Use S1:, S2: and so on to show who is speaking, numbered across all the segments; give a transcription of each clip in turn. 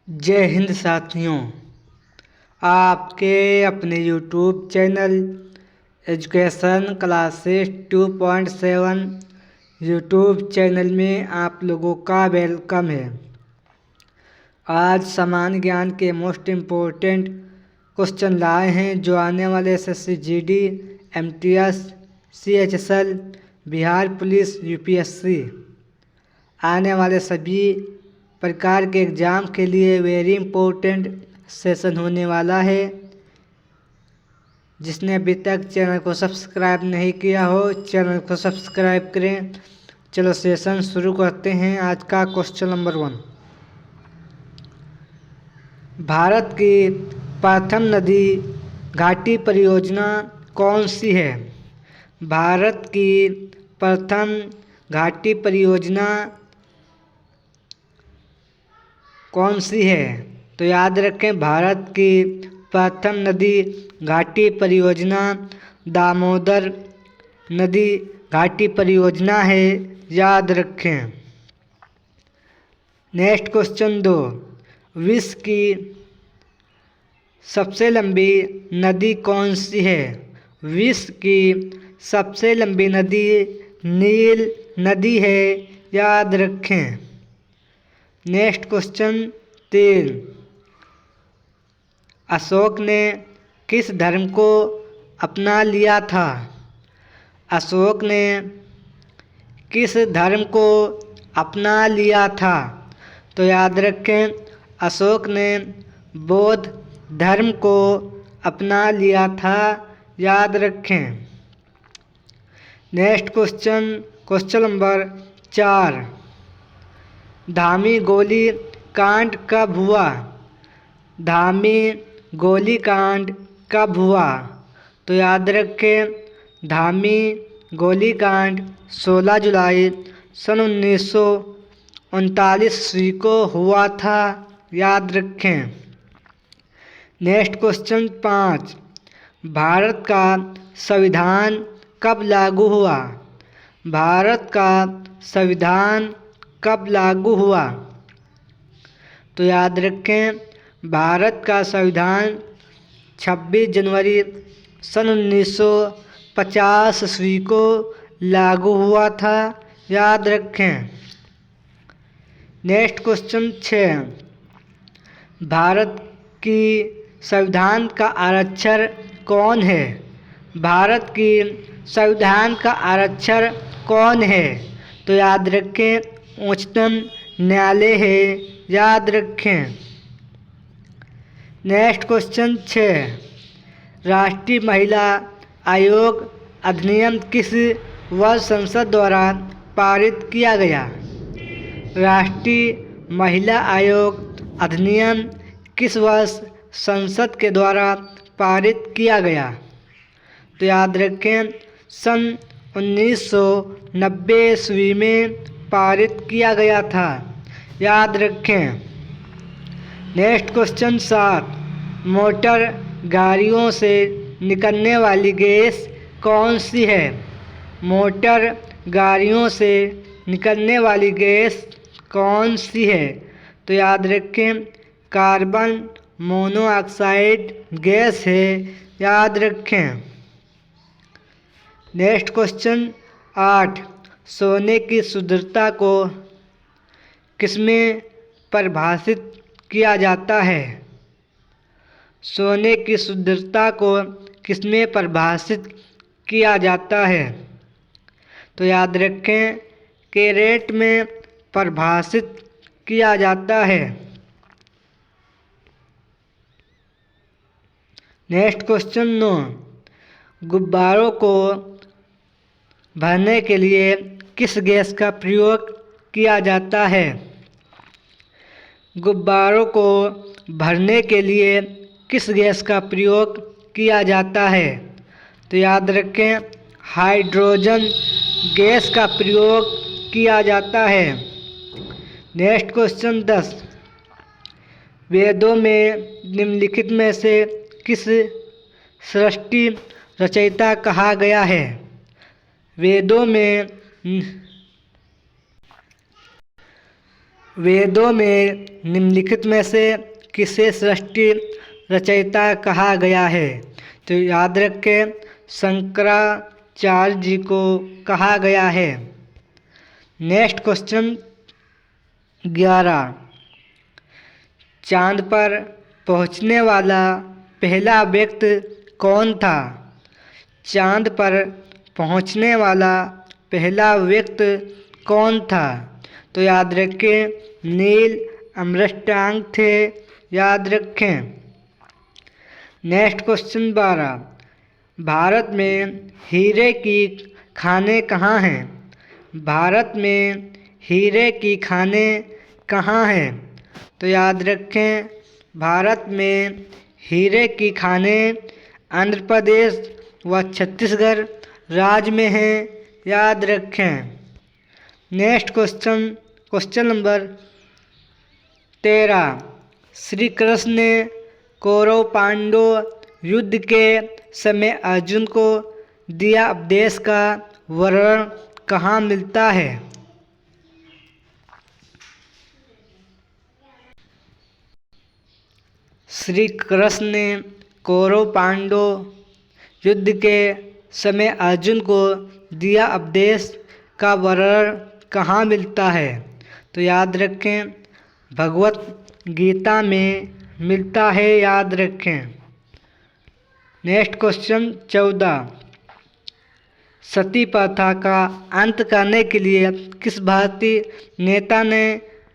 S1: जय हिंद साथियों। आपके अपने YouTube channel education classes 2.7 YouTube channel में आप लोगों का वेलकम है। आज सामान्य ज्ञान के मोस्ट इम्पोर्टेंट क्वेश्चन लाए हैं जो आने वाले SSC GD, MTS, CHSL, Bihar police, UPSC आने वाले सभी प्रकार के एग्ज़ाम के लिए वेरी इम्पोर्टेंट सेशन होने वाला है। जिसने अभी तक चैनल को सब्सक्राइब नहीं किया हो चैनल को सब्सक्राइब करें। चलो सेशन शुरू करते हैं। आज का क्वेश्चन नंबर 1, भारत की प्रथम नदी घाटी परियोजना कौन सी है? भारत की प्रथम घाटी परियोजना कौन सी है? तो याद रखें, भारत की प्रथम नदी घाटी परियोजना दामोदर नदी घाटी परियोजना है, याद रखें। नेक्स्ट क्वेश्चन 2, विश्व की सबसे लंबी नदी कौन सी है? विश्व की सबसे लंबी नदी नील नदी है, याद रखें। नेक्स्ट क्वेश्चन 3, अशोक ने किस धर्म को अपना लिया था? अशोक ने किस धर्म को अपना लिया था? तो याद रखें, अशोक ने बौद्ध धर्म को अपना लिया था, याद रखें। नेक्स्ट क्वेश्चन नंबर 4, धामी गोली कांड कब हुआ? धामी गोली कांड कब हुआ? तो याद रखें, धामी गोली कांड 16 जुलाई सन 1939 ईस्वी को हुआ था, याद रखें। नेक्स्ट क्वेश्चन 5, भारत का संविधान कब लागू हुआ? भारत का संविधान कब लागू हुआ? तो याद रखें, भारत का संविधान 26 जनवरी सन 1950 ईस्वी को लागू हुआ था, याद रखें। नेक्स्ट क्वेश्चन 6, भारत की संविधान का आरक्षण कौन है? भारत की संविधान का आरक्षण कौन है? तो याद रखें, उच्चतम न्यायालय है, याद रखें। नेक्स्ट क्वेश्चन 6, राष्ट्रीय महिला आयोग अधिनियम किस वर्ष संसद द्वारा पारित किया गया? राष्ट्रीय महिला आयोग अधिनियम किस वर्ष संसद के द्वारा पारित किया गया? तो याद रखें, सन 1990 ईस्वी में पारित किया गया था, याद रखें। नेक्स्ट क्वेश्चन 7, मोटर गाड़ियों से निकलने वाली गैस कौन सी है? मोटर गाड़ियों से निकलने वाली गैस कौन सी है? तो याद रखें, कार्बन मोनोऑक्साइड गैस है, याद रखें। नेक्स्ट क्वेश्चन 8, सोने की शुद्धता को किसमें परिभाषित किया जाता है? सोने की शुद्धता को किसमें परिभाषित किया जाता है? तो याद रखें, कैरेट में परिभाषित किया जाता है। नेक्स्ट क्वेश्चन 9, गुब्बारों को भरने के लिए किस गैस का प्रयोग किया जाता है? गुब्बारों को भरने के लिए किस गैस का प्रयोग किया जाता है? तो याद रखें, हाइड्रोजन गैस का प्रयोग किया जाता है। नेक्स्ट क्वेश्चन 10, वेदों में निम्नलिखित में से किस सृष्टि रचयिता कहा गया है? वेदों में वेदों में निम्नलिखित में से किसे सृष्टि रचयिता कहा गया है? तो याद रखें, शंकराचार्य जी को कहा गया है। नेक्स्ट क्वेश्चन 11, चांद पर पहुंचने वाला पहला व्यक्ति कौन था? चांद पर पहुंचने वाला पहला व्यक्ति कौन था? तो याद रखें, नील आर्मस्ट्रांग थे। याद रखें। नेक्स्ट क्वेश्चन 12, भारत में हीरे की खानें कहाँ हैं? भारत में हीरे की खानें कहाँ हैं? तो याद रखें, भारत में हीरे की खानें आंध्र प्रदेश व छत्तीसगढ़ राज्य में हैं। याद रखें। Next question number 13, Shri Krishna ने कौरव पांडव युद्ध के समय अर्जुन को दिया उपदेश का वर्णन कहाँ मिलता है? श्री कृष्ण ने कौरव पांडव युद्ध के समय अर्जुन को दिया उपदेश का वर्णन कहाँ मिलता है? तो याद रखें, भगवत गीता में मिलता है। याद रखें। नेक्स्ट क्वेश्चन 14, सती प्रथा का अंत करने के लिए किस भारतीय नेता ने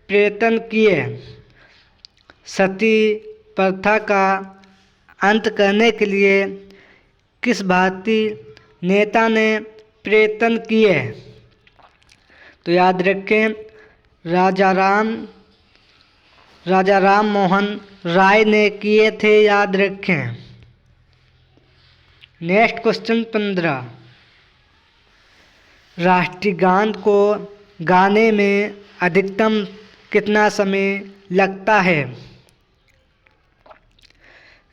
S1: प्रयत्न किए? सती प्रथा का अंत करने के लिए किस भारतीय नेता ने प्रयत्न किए? तो याद रखें, राजा राम मोहन राय ने किए थे। याद रखें। नेक्स्ट क्वेश्चन 15, राष्ट्रीय गान को गाने में अधिकतम कितना समय लगता है?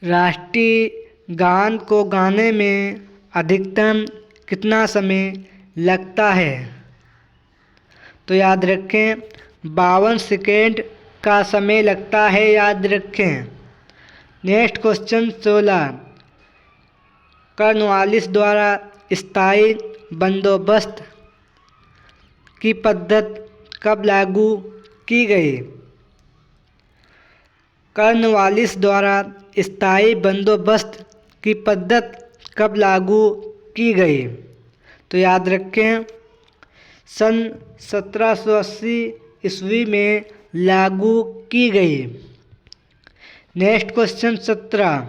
S1: राष्ट्रीय गान को गाने में अधिकतम कितना समय लगता है? तो याद रखें, 52 सेकेंड का समय लगता है। याद रखें। नेक्स्ट क्वेश्चन 16, कॉर्नवालिस द्वारा स्थायी बंदोबस्त की पद्धति कब लागू की गई? कॉर्नवालिस द्वारा स्थायी बंदोबस्त की पद्धति कब लागू की गई? तो याद रखें, सन 1780 ईस्वी में लागू की गई। Next question 17,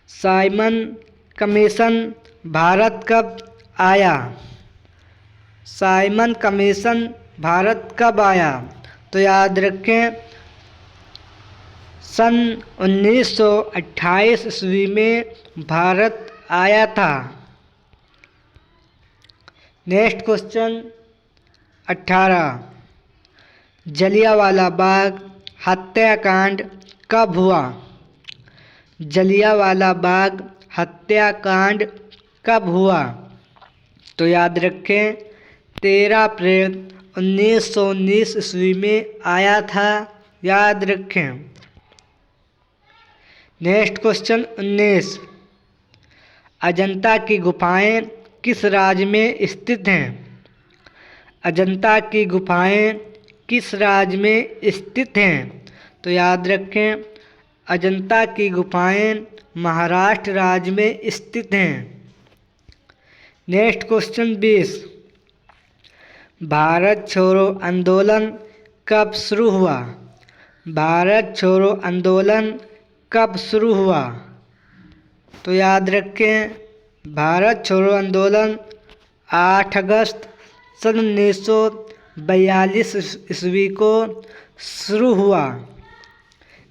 S1: Simon commission Bharat कब आया? साइमन कमीशन भारत कब आया? तो याद रखें, सन 1928 ईस्वी में भारत आया था। नेक्स्ट क्वेश्चन 18, जलियांवाला बाग हत्याकांड कब हुआ? जलियांवाला बाग हत्याकांड कब हुआ? तो याद रखें, 13 अप्रैल 1919 ईस्वी में आया था। याद रखें। नेक्स्ट क्वेश्चन 19, अजंता की गुफाएं किस राज्य में स्थित हैं? अजंता की गुफाएं किस राज्य में स्थित हैं? तो याद रखें, अजंता की गुफाएं महाराष्ट्र राज्य में स्थित हैं। नेक्स्ट क्वेश्चन 20, भारत छोड़ो आंदोलन कब शुरू हुआ? भारत छोड़ो आंदोलन कब शुरू हुआ? तो याद रखें, भारत छोड़ो आंदोलन 8 अगस्त सन 1942 ईस्वी को शुरू हुआ।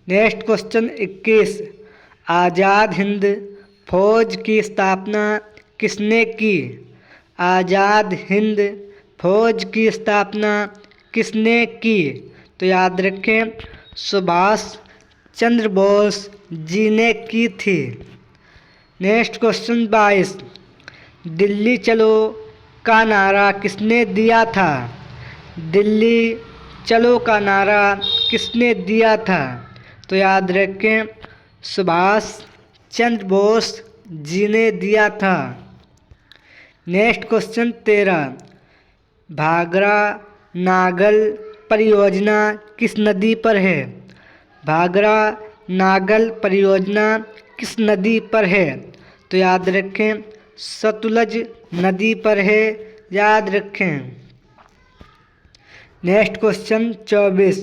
S1: नेक्स्ट क्वेश्चन 21, आज़ाद हिंद फौज की स्थापना किसने की? आज़ाद हिंद फौज की स्थापना किसने की? तो याद रखें, सुभाष चंद्र बोस जी ने की थी। नेक्स्ट क्वेश्चन 22, दिल्ली चलो का नारा किसने दिया था? दिल्ली चलो का नारा किसने दिया था? तो याद रखें, सुभाष चंद्र बोस जी ने दिया था। नेक्स्ट क्वेश्चन 13, भाखरा नागल परियोजना किस नदी पर है? भाखरा नागल परियोजना किस नदी पर है? तो याद रखें, सतलुज नदी पर है, याद रखें। नेक्स्ट क्वेश्चन 24,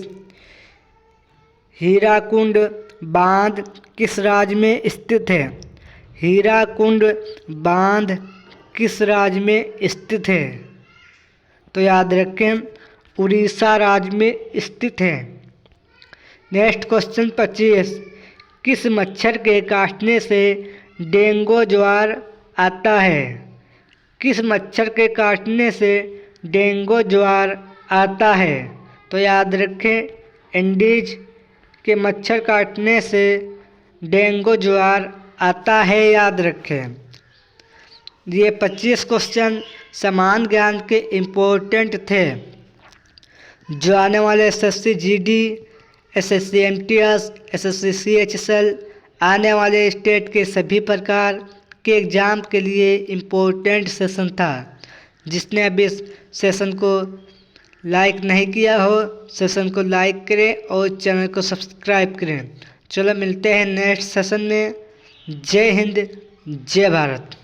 S1: हीराकुंड बांध किस राज्य में स्थित है? हीराकुंड बांध किस राज्य में स्थित है? तो याद रखें, उड़ीसा राज्य में स्थित है। नेक्स्ट क्वेश्चन 25, किस मच्छर के काटने से डेंगू ज्वर आता है? किस मच्छर के काटने से डेंगू ज्वर आता है? तो याद रखें, एंडीज के मच्छर काटने से डेंगू ज्वर आता है, याद रखें। ये 25 क्वेश्चन समान ज्ञान के इम्पोर्टेंट थे, जो आने वाले SSC GD, SSC MTS, SSC CHSL आने वाले स्टेट के सभी प्रकार के एग्ज़ाम के लिए इम्पोर्टेंट सेशन था। जिसने अभी इस सेशन को लाइक नहीं किया हो, सेशन को लाइक करें और चैनल को सब्सक्राइब करें। चलो मिलते हैं नेक्स्ट सेशन में। जय हिंद, जय भारत।